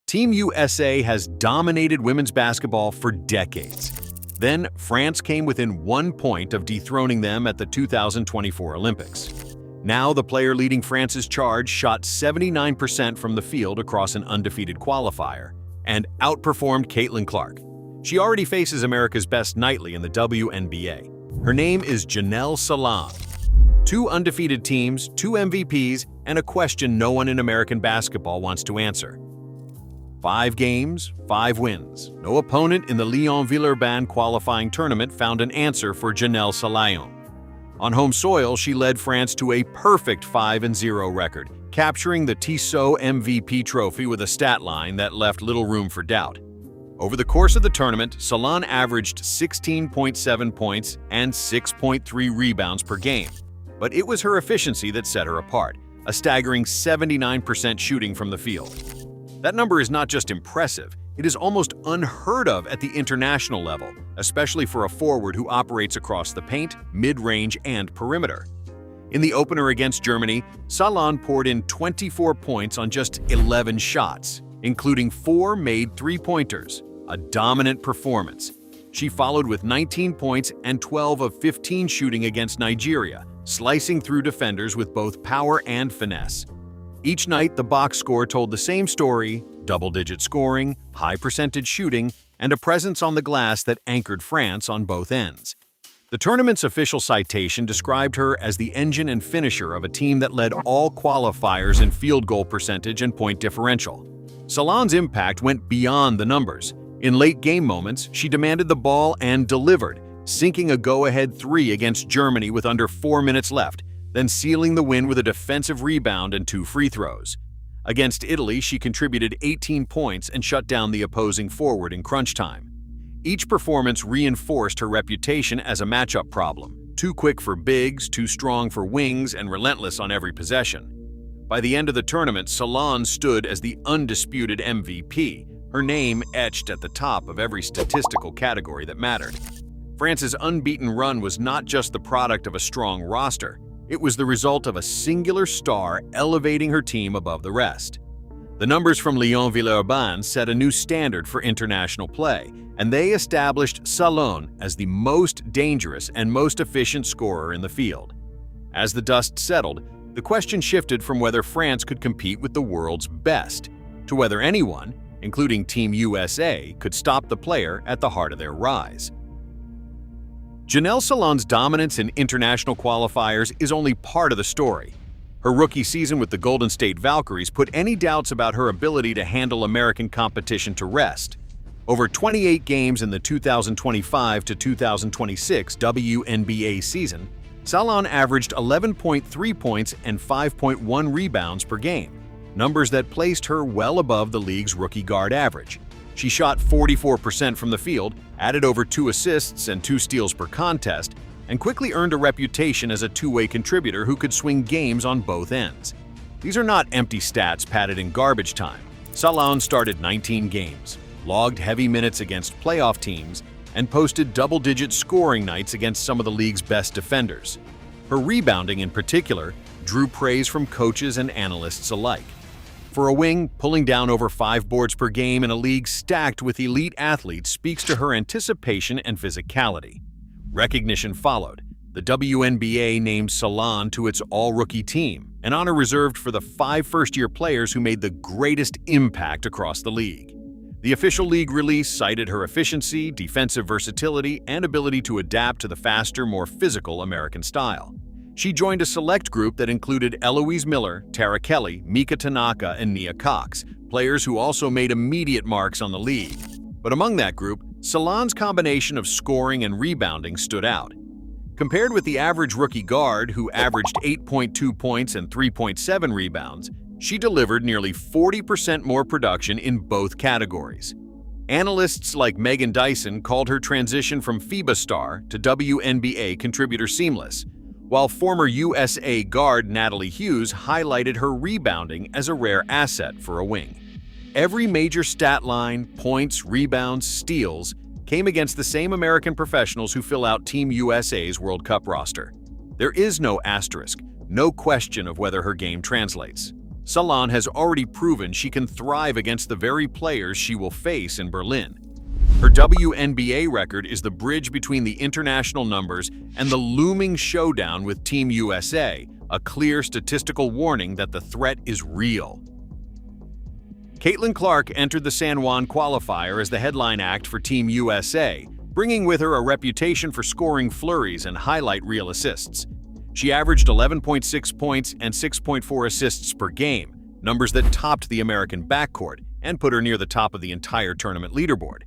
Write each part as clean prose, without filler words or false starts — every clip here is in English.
Team USA has dominated women's basketball for decades. Then, France came within 1 point of dethroning them at the 2024 Olympics. Now, the player leading France's charge shot 79% from the field across an undefeated qualifier and outperformed Caitlin Clark. She already faces America's best nightly in the WNBA. Her name is Janelle Salaün. 2 undefeated teams, 2 MVPs, and a question no one in American basketball wants to answer. 5 games, 5 wins. No opponent in the Lyon qualifying tournament found an answer for Janelle Salaün. On home soil, she led France to a perfect 5-0 record, capturing the Tissot MVP trophy with a stat line that left little room for doubt. Over the course of the tournament, Salaün averaged 16.7 points and 6.3 rebounds per game. But it was her efficiency that set her apart, a staggering 79% shooting from the field. That number is not just impressive, it is almost unheard of at the international level, especially for a forward who operates across the paint, mid-range, and perimeter. In the opener against Germany, Salaün poured in 24 points on just 11 shots, including 4 made three-pointers, a dominant performance. She followed with 19 points and 12 of 15 shooting against Nigeria, slicing through defenders with both power and finesse. Each night, the box score told the same story: double-digit scoring, high percentage shooting, and a presence on the glass that anchored France on both ends. The tournament's official citation described her as the engine and finisher of a team that led all qualifiers in field goal percentage and point differential. Salaün's impact went beyond the numbers. In late game moments, she demanded the ball and delivered, sinking a go-ahead 3 against Germany with under 4 minutes left, then sealing the win with a defensive rebound and 2 free throws. Against Italy, she contributed 18 points and shut down the opposing forward in crunch time. Each performance reinforced her reputation as a matchup problem: too quick for bigs, too strong for wings, and relentless on every possession. By the end of the tournament, Salaün stood as the undisputed MVP, her name etched at the top of every statistical category that mattered. France's unbeaten run was not just the product of a strong roster. It was the result of a singular star elevating her team above the rest. The numbers from Lyon set a new standard for international play, and they established Salaün as the most dangerous and most efficient scorer in the field. As the dust settled, the question shifted from whether France could compete with the world's best to whether anyone, including Team USA, could stop the player at the heart of their rise. Janelle Salaün's dominance in international qualifiers is only part of the story. Her rookie season with the Golden State Valkyries put any doubts about her ability to handle American competition to rest. Over 28 games in the 2025 to 2026 WNBA season, Salaün averaged 11.3 points and 5.1 rebounds per game, numbers that placed her well above the league's rookie guard average. She shot 44% from the field, added over 2 assists and 2 steals per contest, and quickly earned a reputation as a two-way contributor who could swing games on both ends. These are not empty stats padded in garbage time. Salaün started 19 games, logged heavy minutes against playoff teams, and posted double-digit scoring nights against some of the league's best defenders. Her rebounding, in particular, drew praise from coaches and analysts alike. For a wing, pulling down over 5 boards per game in a league stacked with elite athletes speaks to her anticipation and physicality. Recognition followed. The WNBA named Salaün to its all-rookie team, an honor reserved for the 5 first-year players who made the greatest impact across the league. The official league release cited her efficiency, defensive versatility, and ability to adapt to the faster, more physical American style. She joined a select group that included Eloise Miller, Tara Kelly, Mika Tanaka, and Nia Cox, players who also made immediate marks on the league. But among that group, Salaün's combination of scoring and rebounding stood out. Compared with the average rookie guard, who averaged 8.2 points and 3.7 rebounds, she delivered nearly 40% more production in both categories. Analysts like Megan Dyson called her transition from FIBA star to WNBA contributor seamless, while former USA guard Natalie Hughes highlighted her rebounding as a rare asset for a wing. Every major stat line, points, rebounds, steals, came against the same American professionals who fill out Team USA's World Cup roster. There is no asterisk, no question of whether her game translates. Salaün has already proven she can thrive against the very players she will face in Berlin. Her WNBA record is the bridge between the international numbers and the looming showdown with Team USA, a clear statistical warning that the threat is real. Caitlin Clark entered the San Juan Qualifier as the headline act for Team USA, bringing with her a reputation for scoring flurries and highlight reel assists. She averaged 11.6 points and 6.4 assists per game, numbers that topped the American backcourt and put her near the top of the entire tournament leaderboard.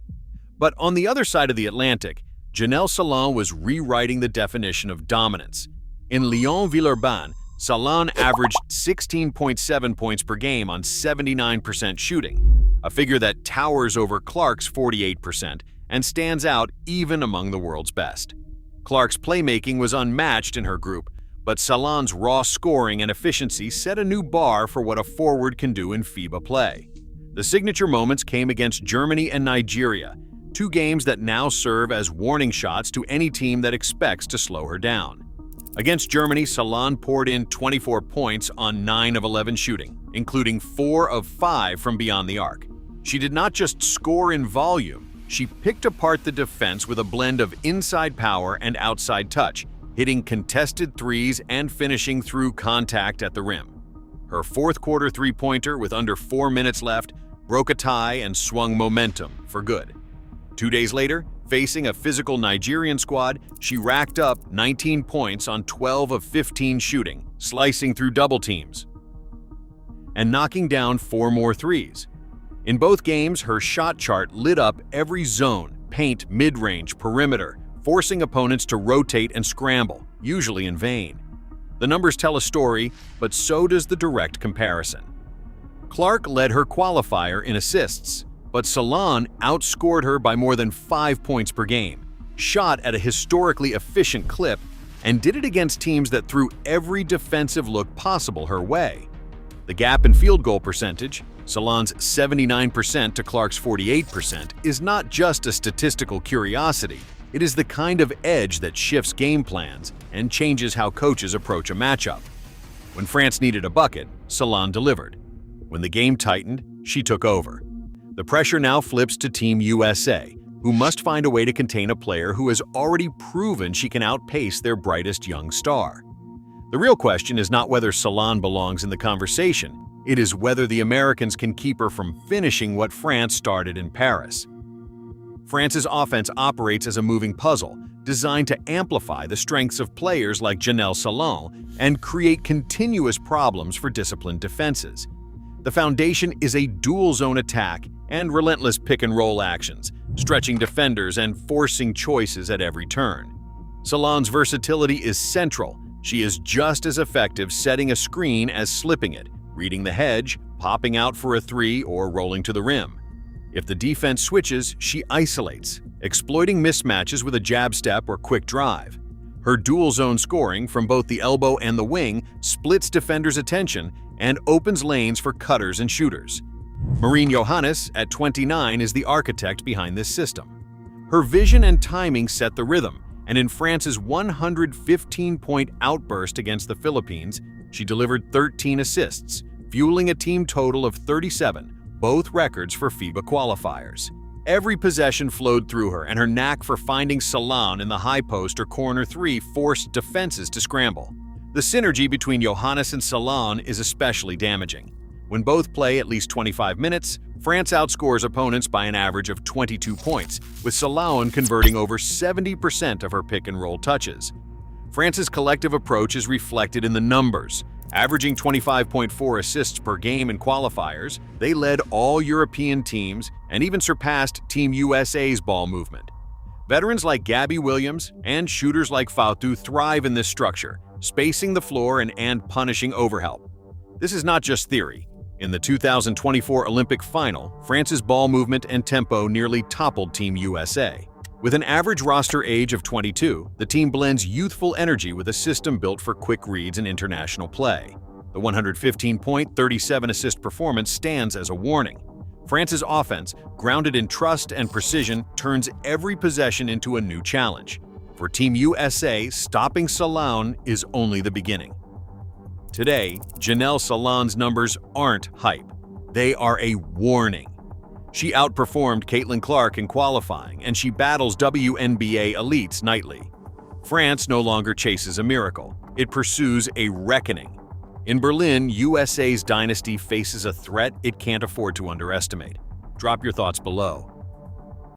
But on the other side of the Atlantic, Janelle Salaün was rewriting the definition of dominance. In Lyon, Salaün averaged 16.7 points per game on 79% shooting, a figure that towers over Clark's 48% and stands out even among the world's best. Clark's playmaking was unmatched in her group, but Salaün's raw scoring and efficiency set a new bar for what a forward can do in FIBA play. The signature moments came against Germany and Nigeria, two games that now serve as warning shots to any team that expects to slow her down. Against Germany, Salaün poured in 24 points on 9 of 11 shooting, including 4 of 5 from beyond the arc. She did not just score in volume, she picked apart the defense with a blend of inside power and outside touch, hitting contested threes and finishing through contact at the rim. Her fourth-quarter three-pointer with under 4 minutes left broke a tie and swung momentum for good. 2 days later, facing a physical Nigerian squad, she racked up 19 points on 12 of 15 shooting, slicing through double teams and knocking down 4 more threes. In both games, her shot chart lit up every zone, paint, mid-range, perimeter, forcing opponents to rotate and scramble, usually in vain. The numbers tell a story, but so does the direct comparison. Clark led her qualifier in assists, but Salaün outscored her by more than 5 points per game, shot at a historically efficient clip, and did it against teams that threw every defensive look possible her way. The gap in field goal percentage, Salaün's 79% to Clark's 48%, is not just a statistical curiosity. It is the kind of edge that shifts game plans and changes how coaches approach a matchup. When France needed a bucket, Salaün delivered. When the game tightened, she took over. The pressure now flips to Team USA, who must find a way to contain a player who has already proven she can outpace their brightest young star. The real question is not whether Salaün belongs in the conversation, it is whether the Americans can keep her from finishing what France started in Paris. France's offense operates as a moving puzzle, designed to amplify the strengths of players like Janelle Salaün and create continuous problems for disciplined defenses. The foundation is a dual-zone attack and relentless pick-and-roll actions, stretching defenders and forcing choices at every turn. Salaün's versatility is central. She is just as effective setting a screen as slipping it, reading the hedge, popping out for a three, or rolling to the rim. If the defense switches, she isolates, exploiting mismatches with a jab step or quick drive. Her dual-zone scoring from both the elbow and the wing splits defenders' attention and opens lanes for cutters and shooters. Marine Johannes, at 29, is the architect behind this system. Her vision and timing set the rhythm, and in France's 115-point outburst against the Philippines, she delivered 13 assists, fueling a team total of 37, both records for FIBA qualifiers. Every possession flowed through her, and her knack for finding Salaün in the high post or corner three forced defenses to scramble. The synergy between Johannes and Salaün is especially damaging. When both play at least 25 minutes, France outscores opponents by an average of 22 points, with Salaün converting over 70% of her pick-and-roll touches. France's collective approach is reflected in the numbers. Averaging 25.4 assists per game in qualifiers, they led all European teams and even surpassed Team USA's ball movement. Veterans like Gabby Williams and shooters like Fautu thrive in this structure, spacing the floor and punishing overhelp. This is not just theory. In the 2024 Olympic final, France's ball movement and tempo nearly toppled Team USA. With an average roster age of 22, the team blends youthful energy with a system built for quick reads and international play. The 115-point, 37-assist performance stands as a warning. France's offense, grounded in trust and precision, turns every possession into a new challenge. For Team USA, stopping Salaün is only the beginning. Today, Janelle Salaün's numbers aren't hype. They are a warning. She outperformed Caitlin Clark in qualifying, and she battles WNBA elites nightly. France no longer chases a miracle. It pursues a reckoning. In Berlin, USA's dynasty faces a threat it can't afford to underestimate. Drop your thoughts below.